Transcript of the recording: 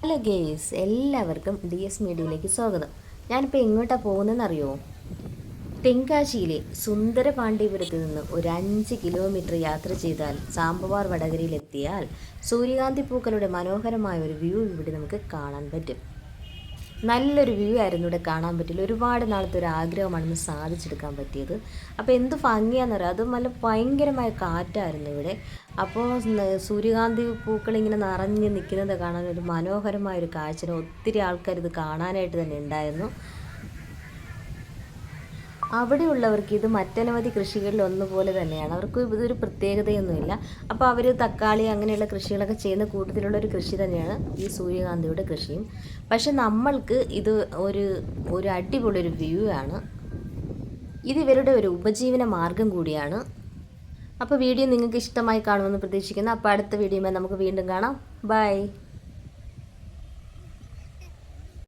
Hello guys, എല്ലാവർക്കും DS മീഡിയയിലേക്ക് സ്വാഗതം. ഞാനിപ്പോൾ എങ്ങോട്ടാണ് പോകുന്നതെന്നറിയോ? തെങ്കാശിയിലെ സുന്ദരപാണ്ഡ്യപുരത്ത് നിന്ന് ഒരു 5 കിലോമീറ്റർ യാത്ര ചെയ്താൽ സാമ്പവാർ വടകരയിലെത്തിയാൽ സൂര്യകാന്തി പൂക്കളുടെ മനോഹരമായ ഒരു വ്യൂ ഇവിടെ നമുക്ക് കാണാൻ പറ്റും. നല്ലൊരു വ്യൂ ആയിരുന്നു ഇവിടെ കാണാൻ പറ്റില്ല. ഒരുപാട് നാളത്തെ ഒരു ആഗ്രഹമാണെന്ന് സാധിച്ചെടുക്കാൻ പറ്റിയത്. അപ്പോൾ എന്ത് ഭംഗിയാണെന്നറിയാം, അത് നല്ല ഭയങ്കരമായ കാറ്റായിരുന്നു ഇവിടെ. അപ്പോൾ സൂര്യകാന്തി പൂക്കൾ ഇങ്ങനെ നിറഞ്ഞ് നിൽക്കുന്നത് കാണാൻ ഒരു മനോഹരമായൊരു കാഴ്ച. ഒത്തിരി ആൾക്കാർ ഇത് കാണാനായിട്ട് തന്നെ ഉണ്ടായിരുന്നു. അവിടെയുള്ളവർക്ക് ഇത് മറ്റനവധി കൃഷികളിൽ ഒന്നുപോലെ തന്നെയാണ്. അവർക്ക് ഇതൊരു പ്രത്യേകതയൊന്നുമില്ല. അപ്പോൾ അവർ തക്കാളി അങ്ങനെയുള്ള കൃഷികളൊക്കെ ചെയ്യുന്ന കൂട്ടത്തിലുള്ളൊരു കൃഷി തന്നെയാണ് ഈ സൂര്യകാന്തിയുടെ കൃഷിയും. പക്ഷെ നമ്മൾക്ക് ഇത് ഒരു അടിപൊളിയൊരു വ്യൂ ആണ്. ഇത് ഇവരുടെ ഒരു ഉപജീവന മാർഗം കൂടിയാണ്. അപ്പോൾ വീഡിയോ നിങ്ങൾക്ക് ഇഷ്ടമായി കാണുമെന്ന് പ്രതീക്ഷിക്കുന്നു. അപ്പോൾ അടുത്ത വീഡിയോയുമായി നമുക്ക് വീണ്ടും കാണാം. ബൈ.